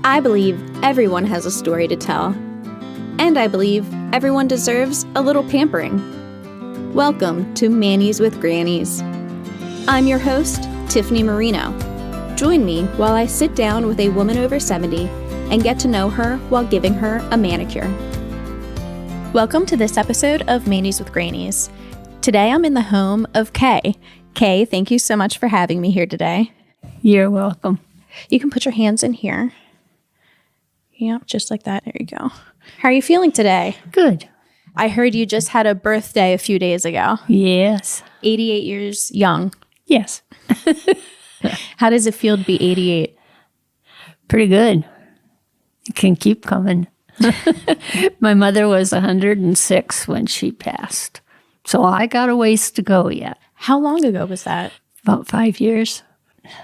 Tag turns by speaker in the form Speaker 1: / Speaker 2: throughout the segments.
Speaker 1: I believe everyone has a story to tell. And I believe everyone deserves a little pampering. Welcome to Mannies with Grannies. I'm your host, Tiffany Marino. Join me while I sit down with a woman over 70 and get to know her while giving her a manicure. Welcome to this episode of Mannies with Grannies. Today I'm in the home of Kay. Kay, thank you so much for having me here today.
Speaker 2: You're welcome.
Speaker 1: You can put your hands in here. Yeah, just like that. There you go. How are you feeling today?
Speaker 2: Good.
Speaker 1: I heard you just had a birthday a few days ago.
Speaker 2: Yes.
Speaker 1: 88 years young.
Speaker 2: Yes.
Speaker 1: How does it feel to be 88?
Speaker 2: Pretty good. It can keep coming. My mother was 106 when she passed. So I got a ways to go yet.
Speaker 1: How long ago was that?
Speaker 2: About 5 years.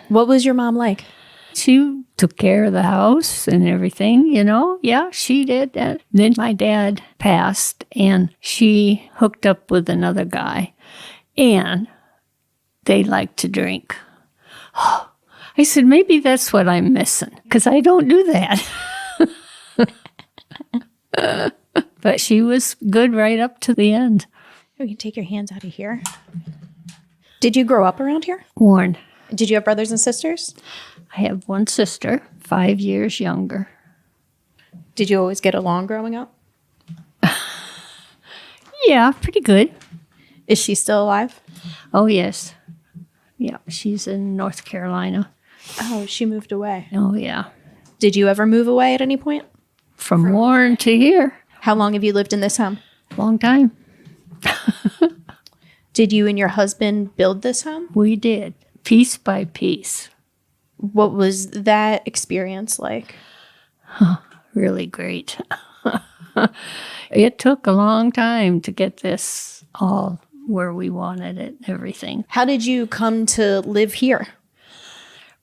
Speaker 1: What was your mom like?
Speaker 2: She took care of the house and everything, you know. Yeah, she did that. Then my dad passed, and she hooked up with another guy, and they liked to drink. I said, maybe that's what I'm missing, because I don't do that. But she was good right up to the end.
Speaker 1: You can take your hands out of here. Did you grow up around here?
Speaker 2: Warren.
Speaker 1: Did you have brothers and sisters?
Speaker 2: I have one sister, 5 years younger.
Speaker 1: Did you always get along growing up?
Speaker 2: Yeah, pretty good.
Speaker 1: Is she still alive?
Speaker 2: Oh, yes. Yeah, she's in North Carolina.
Speaker 1: Oh, she moved away.
Speaker 2: Oh, yeah.
Speaker 1: Did you ever move away at any point?
Speaker 2: From Warren to here.
Speaker 1: How long have you lived in this home?
Speaker 2: Long time.
Speaker 1: Did you and your husband build this home?
Speaker 2: We did, piece by piece.
Speaker 1: What was that experience like?
Speaker 2: Really great. It took a long time to get this all where we wanted it, everything.
Speaker 1: How did you come to live here?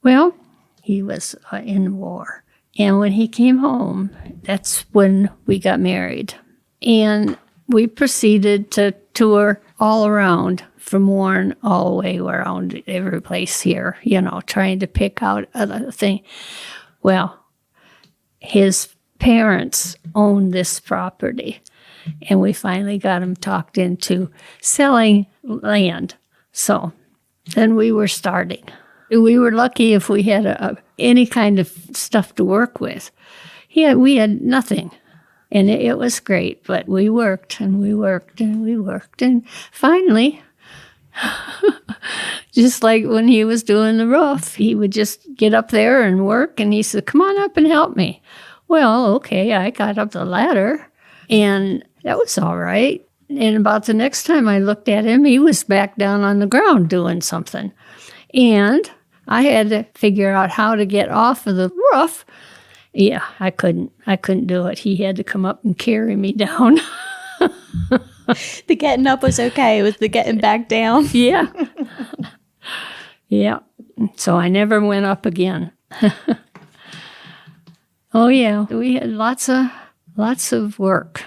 Speaker 2: Well, he was in war. And when he came home, that's when we got married. And we proceeded to tour all around, from Warren all the way around every place here, you know, trying to pick out a thing. Well, his parents owned this property, and we finally got him talked into selling land. So then we were starting. We were lucky if we had any kind of stuff to work with. We had nothing. And it was great, but we worked and we worked and we worked. And finally, just like when he was doing the roof, he would just get up there and work. And he said, come on up and help me. Well, okay, I got up the ladder, and that was all right. And about the next time I looked at him, he was back down on the ground doing something. And I had to figure out how to get off of the roof. Yeah, I couldn't do it. He had to come up and carry me down.
Speaker 1: The getting up was okay. It was the getting back down.
Speaker 2: Yeah. Yeah. So I never went up again. Oh, yeah. We had lots of work.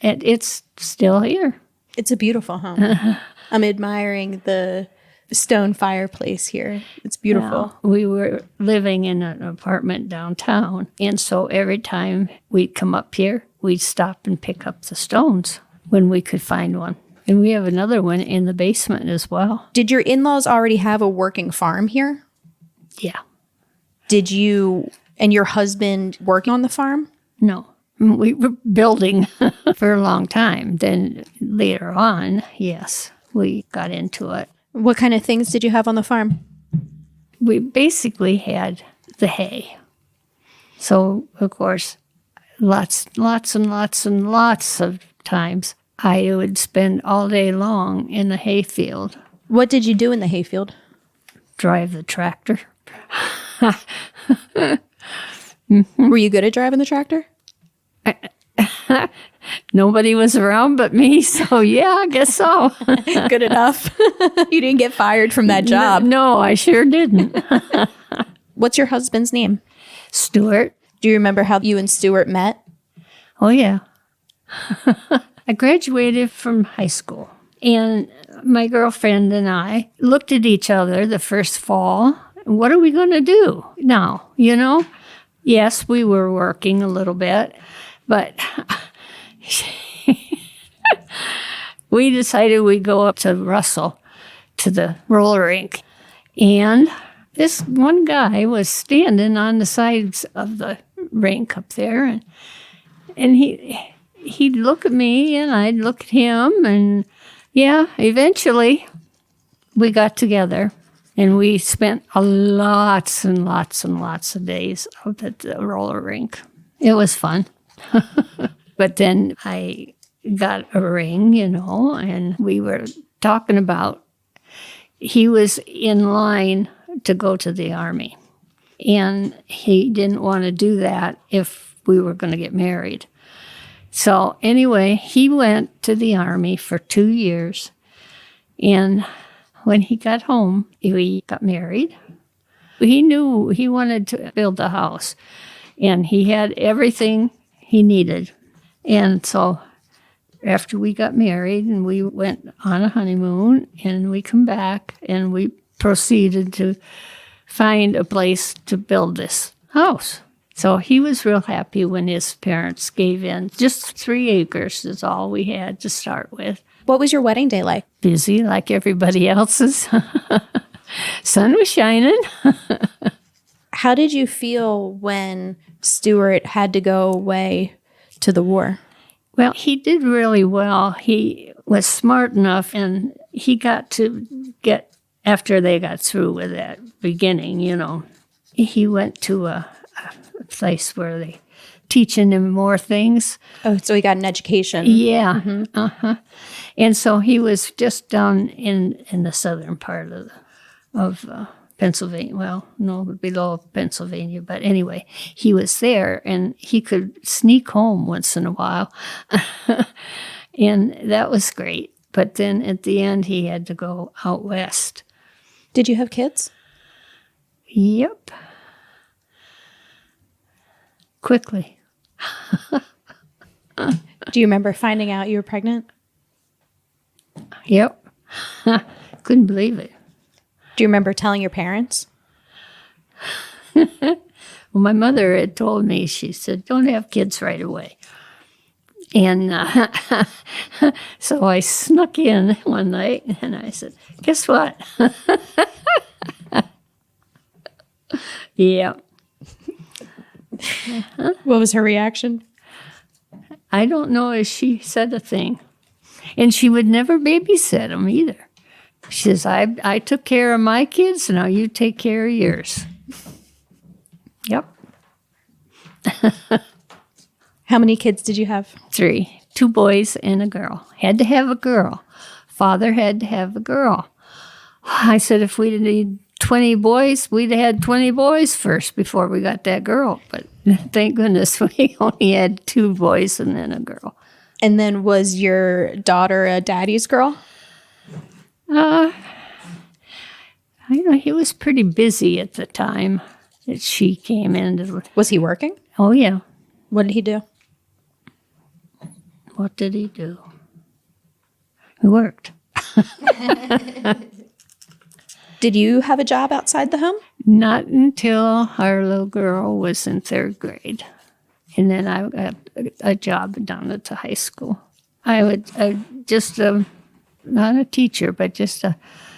Speaker 2: And it's still here.
Speaker 1: It's a beautiful home. I'm admiring the stone fireplace here. It's beautiful.
Speaker 2: Yeah, we were living in an apartment downtown, and so every time we'd come up here, we'd stop and pick up the stones when we could find one. And we have another one in the basement as well.
Speaker 1: Did your in-laws already have a working farm here?
Speaker 2: Yeah.
Speaker 1: Did you and your husband work on the farm?
Speaker 2: No. We were building for a long time. Then later on, yes, we got into it.
Speaker 1: What kind of things did you have on the farm?
Speaker 2: We basically had the hay. So, of course, lots of times I would spend all day long in the hay field.
Speaker 1: What did you do in the hay field?
Speaker 2: Drive the tractor.
Speaker 1: Were you good at driving the tractor?
Speaker 2: Nobody was around but me, so yeah, I guess so.
Speaker 1: Good enough. You didn't get fired from that job.
Speaker 2: No, I sure didn't.
Speaker 1: What's your husband's name?
Speaker 2: Stuart.
Speaker 1: Do you remember how you and Stuart met?
Speaker 2: Oh, yeah. I graduated from high school, and my girlfriend and I looked at each other the first fall. What are we going to do now, you know? Yes, we were working a little bit, but we decided we'd go up to Russell to the roller rink. And this one guy was standing on the sides of the rink up there, and he'd look at me and I'd look at him, and eventually we got together. And we spent lots and lots and lots of days up at the roller rink. It was fun. But then I got a ring, and we were talking about he was in line to go to the Army. And he didn't want to do that if we were going to get married. So anyway, he went to the Army for 2 years. And when he got home, we got married. He knew he wanted to build a house, and he had everything he needed. And so after we got married and we went on a honeymoon, and we come back and we proceeded to find a place to build this house. So he was real happy when his parents gave in. Just 3 acres is all we had to start with.
Speaker 1: What was your wedding day like?
Speaker 2: Busy like everybody else's. Sun was shining.
Speaker 1: How did you feel when Stuart had to go away to the war?
Speaker 2: Well, he did really well. He was smart enough, and he got to get, after they got through with that beginning, he went to a place where they teaching him more things.
Speaker 1: Oh, so he got an education.
Speaker 2: Yeah. Mm-hmm. And so he was just down in the southern part of Pennsylvania. Well, no, below Pennsylvania. But anyway, he was there, and he could sneak home once in a while. And that was great. But then at the end, he had to go out west.
Speaker 1: Did you have kids?
Speaker 2: Yep. Quickly.
Speaker 1: Do you remember finding out you were pregnant?
Speaker 2: Yep. Couldn't believe it.
Speaker 1: Do you remember telling your parents?
Speaker 2: Well, my mother had told me, she said, don't have kids right away. And so I snuck in one night, and I said, guess what? Yeah.
Speaker 1: What was her reaction?
Speaker 2: I don't know if she said a thing. And she would never babysit them either. She says, I took care of my kids, now you take care of yours. Yep.
Speaker 1: How many kids did you have?
Speaker 2: 3. 2 boys and a girl. Had to have a girl. Father had to have a girl. I said if we need 20 boys, we'd have had 20 boys first before we got that girl. But thank goodness we only had 2 boys and then a girl.
Speaker 1: And then was your daughter a daddy's girl?
Speaker 2: I know he was pretty busy at the time that she came into.
Speaker 1: Was he working?
Speaker 2: Oh, yeah.
Speaker 1: What did he do?
Speaker 2: What did he do? He worked.
Speaker 1: Did you have a job outside the home?
Speaker 2: Not until our little girl was in 3rd grade. And then I got a job down at the high school. I would just, not a teacher, but just a...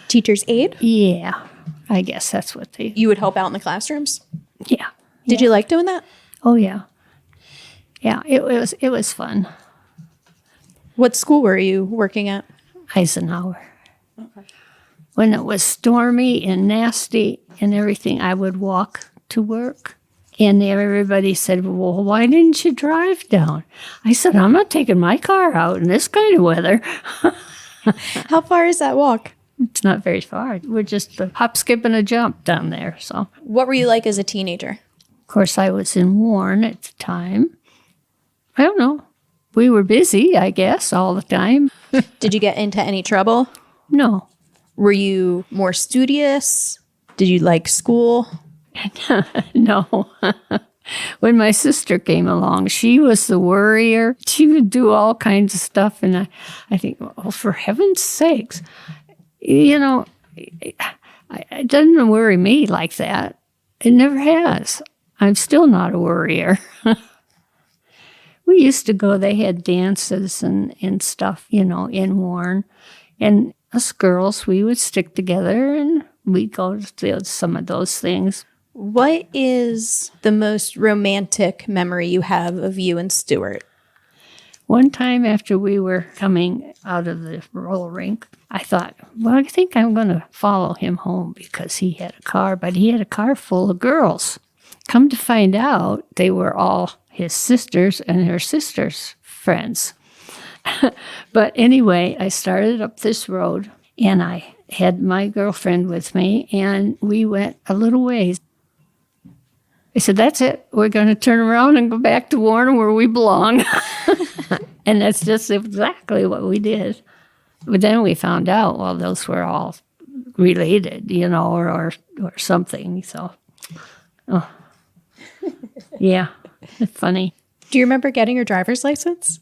Speaker 1: Teacher's aide?
Speaker 2: Yeah, I guess that's what they...
Speaker 1: You would help out in the classrooms?
Speaker 2: Yeah.
Speaker 1: Did you like doing that?
Speaker 2: Oh, yeah. Yeah, it was fun.
Speaker 1: What school were you working at?
Speaker 2: Eisenhower. Okay. When it was stormy and nasty and everything, I would walk to work. And everybody said, well, why didn't you drive down? I said, I'm not taking my car out in this kind of weather.
Speaker 1: How far is that walk?
Speaker 2: It's not very far. We're just a hop, skip, and a jump down there. So,
Speaker 1: what were you like as a teenager?
Speaker 2: Of course, I was in Warren at the time. I don't know. We were busy, I guess, all the time.
Speaker 1: Did you get into any trouble?
Speaker 2: No.
Speaker 1: Were you more studious? Did you like school?
Speaker 2: No. When my sister came along, she was the worrier. She would do all kinds of stuff. And I think, oh, for heaven's sakes, it doesn't worry me like that. It never has. I'm still not a worrier. We used to go, they had dances and stuff, in Warren. And us girls, we would stick together and we'd go to some of those things.
Speaker 1: What is the most romantic memory you have of you and Stuart?
Speaker 2: One time after we were coming out of the roller rink, I thought, well, I think I'm going to follow him home because he had a car, but he had a car full of girls. Come to find out, they were all his sisters and her sisters' friends. But anyway, I started up this road, and I had my girlfriend with me, and we went a little ways. I said, that's it. We're going to turn around and go back to Warren where we belong. And that's just exactly what we did. But then we found out, well, those were all related, or something. So, yeah, it's funny.
Speaker 1: Do you remember getting your driver's license?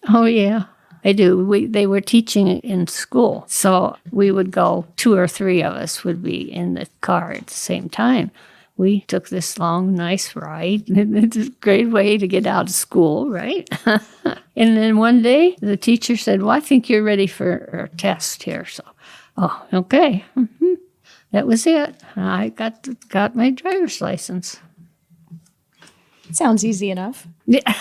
Speaker 2: Oh, yeah, I do. They were teaching in school. So we would go, 2 or 3 of us would be in the car at the same time. We took this long, nice ride. It's a great way to get out of school, right? And then one day, the teacher said, well, I think you're ready for a test here. So, oh, okay. Mm-hmm. That was it. I got my driver's license.
Speaker 1: Sounds easy enough.
Speaker 2: Yeah.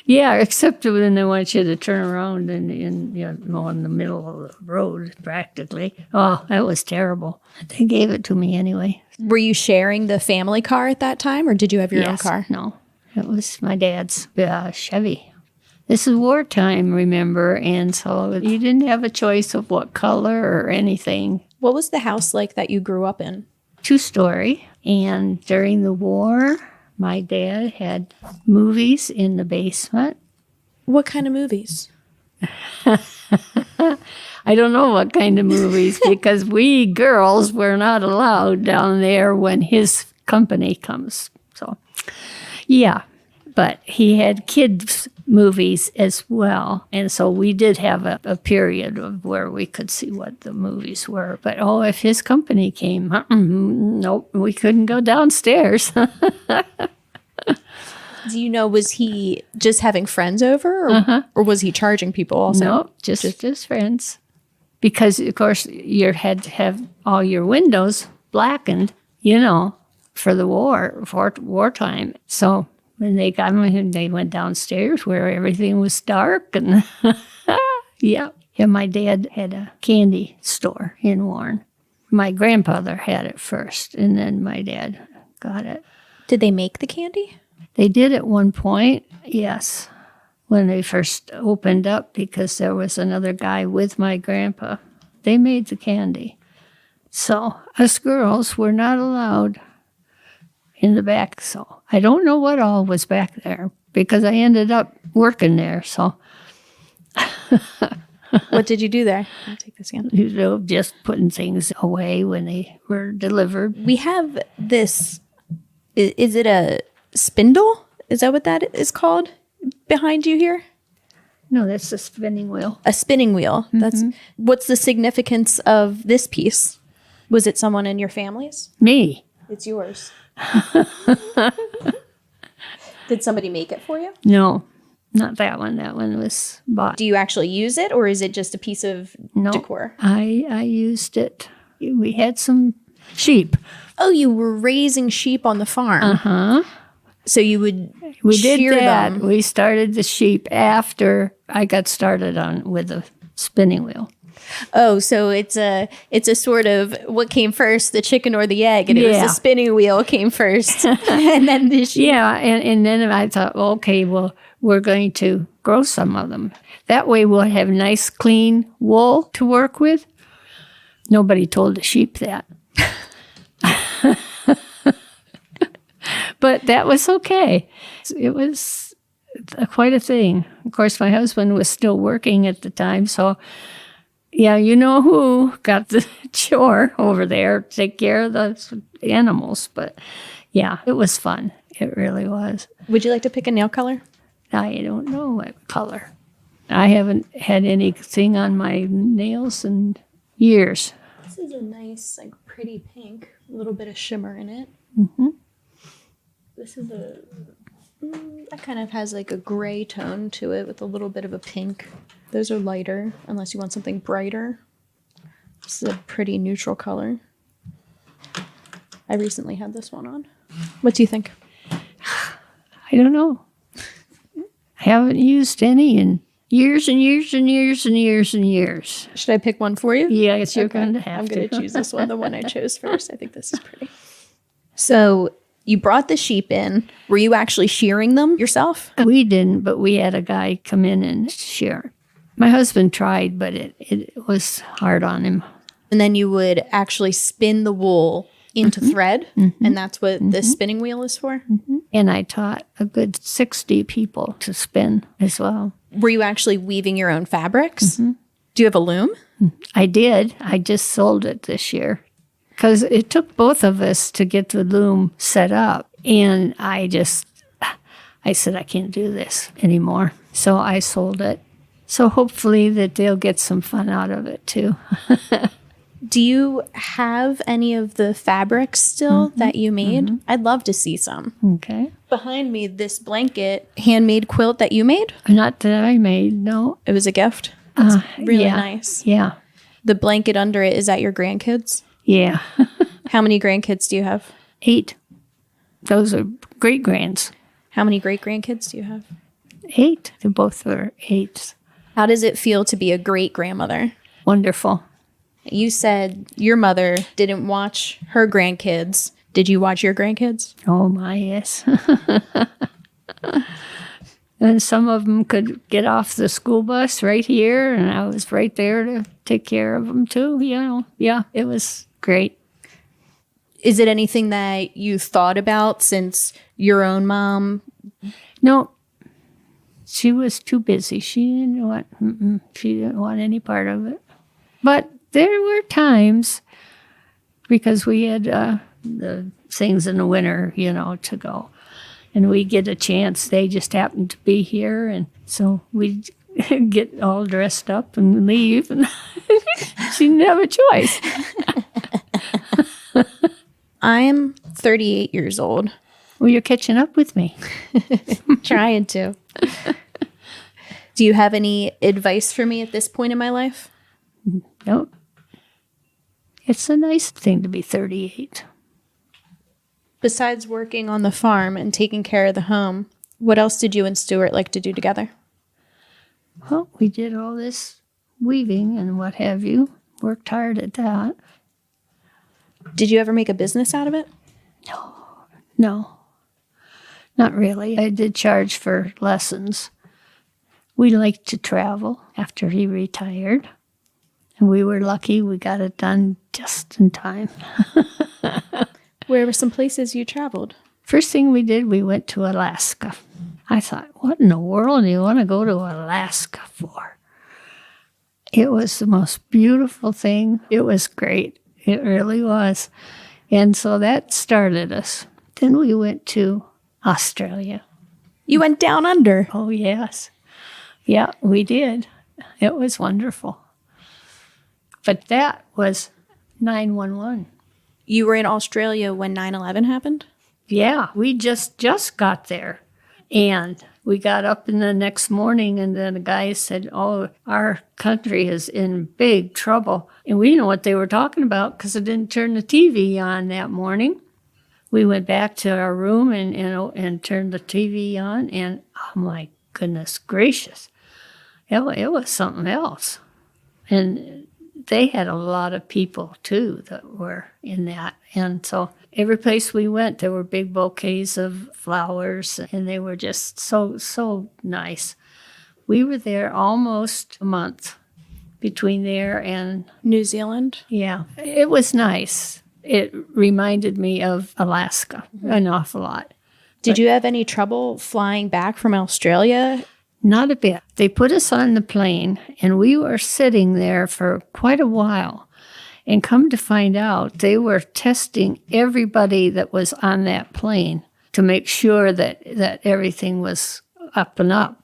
Speaker 2: Yeah, except when they want you to turn around and in the middle of the road, practically. Oh, that was terrible. They gave it to me anyway.
Speaker 1: Were you sharing the family car at that time, or did you have your own car?
Speaker 2: No, it was my dad's Chevy. This is wartime, remember, and so you didn't have a choice of what color or anything.
Speaker 1: What was the house like that you grew up in?
Speaker 2: 2-story, and during the war, my dad had movies in the basement.
Speaker 1: What kind of movies?
Speaker 2: I don't know what kind of movies, because we girls were not allowed down there when his company comes. So, yeah. But he had kids' movies as well. And so we did have a period of where we could see what the movies were. But, if his company came, nope, we couldn't go downstairs.
Speaker 1: Do you know, was he just having friends over, or was he charging people also?
Speaker 2: No, just his friends. Because, of course, you had to have all your windows blackened, for the wartime. So when they got him, they went downstairs where everything was dark. And yeah, my dad had a candy store in Warren. My grandfather had it first, and then my dad got it.
Speaker 1: Did they make the candy?
Speaker 2: They did at one point, yes, when they first opened up, because there was another guy with my grandpa. They made the candy. So us girls were not allowed in the back. So I don't know what all was back there, because I ended up working there. So
Speaker 1: what did you do there? I'll take this again.
Speaker 2: Just putting things away when they were delivered.
Speaker 1: We have this, is it a spindle? Is that what that is called behind you here?
Speaker 2: No, that's a spinning wheel.
Speaker 1: A spinning wheel. Mm-hmm. That's what's the significance of this piece? Was it someone in your family's?
Speaker 2: Me.
Speaker 1: It's yours. Did somebody make it for you?
Speaker 2: No, not that one. That one was bought.
Speaker 1: Do you actually use it, or is it just a piece of decor?
Speaker 2: I used it. We had some sheep.
Speaker 1: Oh, you were raising sheep on the farm.
Speaker 2: Uh-huh.
Speaker 1: So you would
Speaker 2: we did
Speaker 1: shear
Speaker 2: that.
Speaker 1: them.
Speaker 2: We started the sheep after I got started with the spinning wheel.
Speaker 1: Oh, so it's a sort of what came first, the chicken or the egg, and it was the spinning wheel came first, and then the sheep.
Speaker 2: Yeah, and then I thought, okay, well, we're going to grow some of them. That way we'll have nice, clean wool to work with. Nobody told the sheep that. But that was okay. It was quite a thing. Of course, my husband was still working at the time, so yeah, you know who got the chore over there, take care of the animals. But yeah, it was fun. It really was.
Speaker 1: Would you like to pick a nail color?
Speaker 2: I don't know what color. I haven't had anything on my nails in years.
Speaker 1: This is a nice, pretty pink, a little bit of shimmer in it.
Speaker 2: Mm-hmm.
Speaker 1: This is that kind of has like a gray tone to it with a little bit of a pink. Those are lighter, unless you want something brighter. This is a pretty neutral color. I recently had this one on. What do you think?
Speaker 2: I don't know. I haven't used any in years and years and years and years and years.
Speaker 1: Should I pick one for you?
Speaker 2: Yeah, I guess you're going to have
Speaker 1: I'm
Speaker 2: to.
Speaker 1: going to choose this one, the one I chose first. I think this is pretty. So you brought the sheep in. Were you actually shearing them yourself?
Speaker 2: We didn't, but we had a guy come in and shear. My husband tried, but it was hard on him.
Speaker 1: And then you would actually spin the wool into thread, and that's what the spinning wheel is for?
Speaker 2: And I taught a good 60 people to spin as well.
Speaker 1: Were you actually weaving your own fabrics? Do you have a loom?
Speaker 2: I did. I just sold it this year because it took both of us to get the loom set up. And I said, I can't do this anymore. So I sold it. So hopefully that they'll get some fun out of it too.
Speaker 1: Do you have any of the fabrics still that you made? I'd love to see some.
Speaker 2: Okay.
Speaker 1: Behind me, this blanket handmade quilt that you made.
Speaker 2: Not that I made, no.
Speaker 1: It was a gift. It's really
Speaker 2: yeah.
Speaker 1: nice.
Speaker 2: Yeah.
Speaker 1: The blanket under it, is that your grandkids?
Speaker 2: Yeah.
Speaker 1: How many grandkids do you have?
Speaker 2: 8. Those are great grands.
Speaker 1: How many great grandkids do you have?
Speaker 2: 8. They both are 8s.
Speaker 1: How does it feel to be a great grandmother?
Speaker 2: Wonderful.
Speaker 1: You said your mother didn't watch her grandkids. Did you watch your grandkids?
Speaker 2: Oh, my, yes. And some of them could get off the school bus right here, and I was right there to take care of them, too. You know, yeah, it was great.
Speaker 1: Is it anything that you thought about since your own mom?
Speaker 2: No, she was too busy. She didn't want any part of it. But there were times, because we had the things in the winter, to go. And we get a chance. They just happened to be here. And so we'd get all dressed up and leave. And she didn't have a choice.
Speaker 1: I'm 38 years old.
Speaker 2: Well, you're catching up with me.
Speaker 1: Trying to. Do you have any advice for me at this point in my life?
Speaker 2: Nope. It's a nice thing to be 38.
Speaker 1: Besides working on the farm and taking care of the home, what else did you and Stuart like to do together?
Speaker 2: Well, we did all this weaving and what have you. Worked hard at that.
Speaker 1: Did you ever make a business out of it?
Speaker 2: No, not really. I did charge for lessons. We liked to travel after he retired. And we were lucky we got it done just in time.
Speaker 1: Where were some places you traveled?
Speaker 2: First thing we did, we went to Alaska. I thought, what in the world do you want to go to Alaska for? It was the most beautiful thing. It was great. It really was. And so that started us. Then we went to Australia.
Speaker 1: You went down under.
Speaker 2: Oh, yes. Yeah, we did. It was wonderful. But that was 9/11.
Speaker 1: You were in Australia when 9/11 happened?
Speaker 2: Yeah, we just got there. And we got up in the next morning, and then the guy said, oh, our country is in big trouble. And we didn't know what they were talking about because I didn't turn the TV on that morning. We went back to our room and turned the TV on, and oh, my goodness gracious. It was something else. And they had a lot of people, too, that were in that. And so every place we went, there were big bouquets of flowers, and they were just so nice. We were there almost a month between there and
Speaker 1: New Zealand?
Speaker 2: Yeah. It was nice. It reminded me of Alaska an awful lot.
Speaker 1: Did you have any trouble flying back from Australia?
Speaker 2: Not a bit. They put us on the plane, and we were sitting there for quite a while. And come to find out, they were testing everybody that was on that plane to make sure that everything was up and up.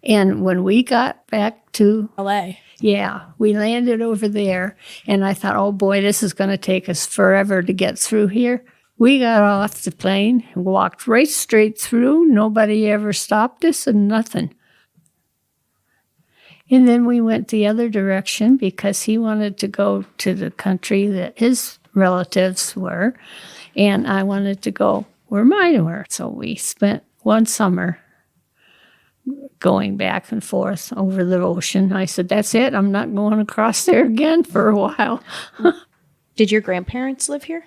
Speaker 2: And when we got back to
Speaker 1: LA.
Speaker 2: Yeah, we landed over there, and I thought, oh boy, this is going to take us forever to get through here. We got off the plane, walked right straight through. Nobody ever stopped us and nothing. And then we went the other direction because he wanted to go to the country that his relatives were, and I wanted to go where mine were. So we spent one summer going back and forth over the ocean. I said, that's it. I'm not going across there again for a while.
Speaker 1: Did your grandparents live here?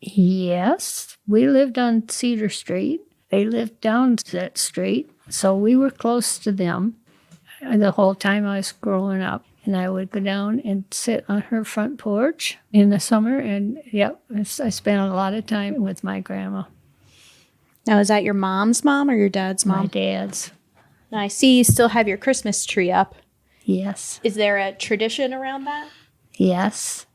Speaker 2: Yes. We lived on Cedar Street. They lived down that street, so we were close to them the whole time I was growing up. And I would go down and sit on her front porch in the summer. And, I spent a lot of time with my grandma.
Speaker 1: Now, is that your mom's mom or your dad's mom?
Speaker 2: My dad's.
Speaker 1: Now, I see you still have your Christmas tree up.
Speaker 2: Yes.
Speaker 1: Is there a tradition around that?
Speaker 2: Yes.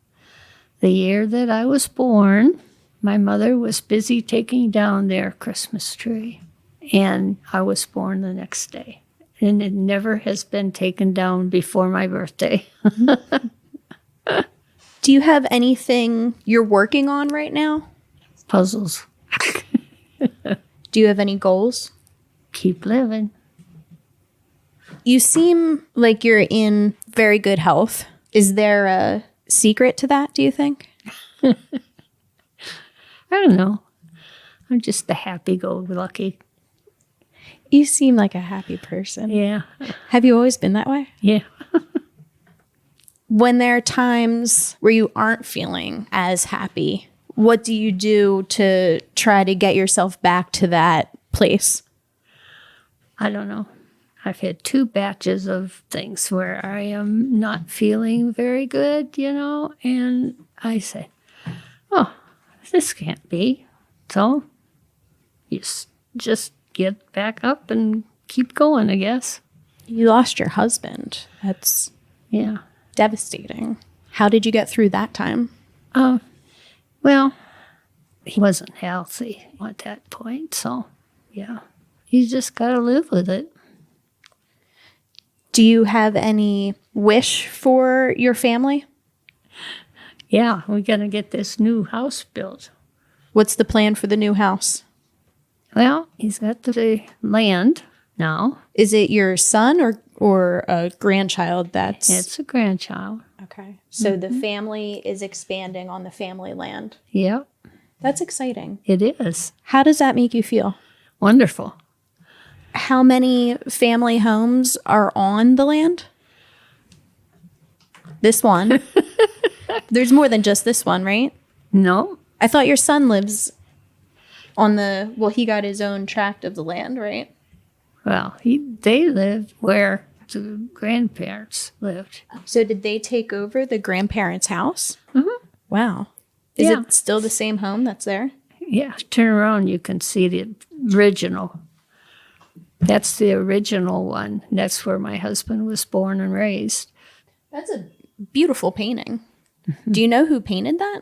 Speaker 2: The year that I was born, my mother was busy taking down their Christmas tree. And I was born the next day. And it never has been taken down before my birthday.
Speaker 1: Do you have anything you're working on right now?
Speaker 2: Puzzles.
Speaker 1: Do you have any goals?
Speaker 2: Keep living.
Speaker 1: You seem like you're in very good health. Is there a secret to that, do you think?
Speaker 2: I don't know. I'm just a happy-go-lucky.
Speaker 1: You seem like a happy person.
Speaker 2: Yeah.
Speaker 1: Have you always been that way?
Speaker 2: Yeah.
Speaker 1: When there are times where you aren't feeling as happy, what do you do to try to get yourself back to that place?
Speaker 2: I don't know. I've had 2 batches of things where I am not feeling very good, and I say, oh, this can't be. So you just get back up and keep going, I guess.
Speaker 1: You lost your husband. That's devastating. How did you get through that time?
Speaker 2: Well, he wasn't healthy at that point, so you just got to live with it.
Speaker 1: Do you have any wish for your family?
Speaker 2: Yeah, we're going to get this new house built.
Speaker 1: What's the plan for the new house?
Speaker 2: Well, he's got the land now.
Speaker 1: Is it your son or a grandchild that's...
Speaker 2: It's a grandchild.
Speaker 1: Okay. So the family is expanding on the family land.
Speaker 2: Yep.
Speaker 1: That's exciting.
Speaker 2: It is.
Speaker 1: How does that make you feel?
Speaker 2: Wonderful.
Speaker 1: How many family homes are on the land? This one. There's more than just this one, right?
Speaker 2: No.
Speaker 1: I thought your son lives on he got his own tract of the land, right?
Speaker 2: Well, they lived where the grandparents lived.
Speaker 1: So did they take over the grandparents' house?
Speaker 2: Mm-hmm.
Speaker 1: Wow. Is it still the same home that's there?
Speaker 2: Yeah. Turn around, you can see the original. That's the original one. That's where my husband was born and raised.
Speaker 1: That's a beautiful painting. Mm-hmm. Do you know who painted that?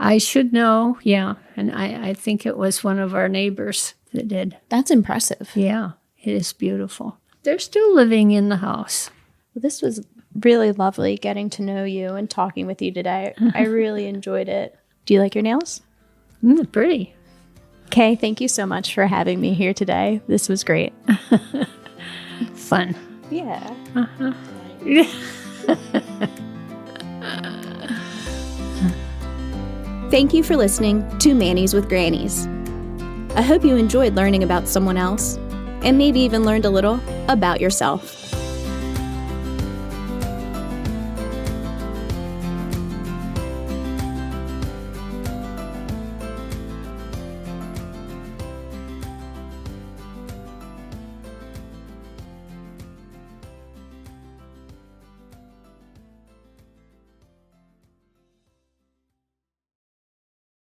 Speaker 2: I should know, yeah. And I think it was one of our neighbors that did.
Speaker 1: That's impressive.
Speaker 2: Yeah, it is beautiful. They're still living in the house.
Speaker 1: Well, this was really lovely getting to know you and talking with you today. I really enjoyed it. Do you like your nails?
Speaker 2: Pretty.
Speaker 1: Kay, thank you so much for having me here today. This was great.
Speaker 2: Fun.
Speaker 1: Yeah.
Speaker 2: Uh-huh.
Speaker 1: Thank you for listening to Mannies with Grannies. I hope you enjoyed learning about someone else and maybe even learned a little about yourself.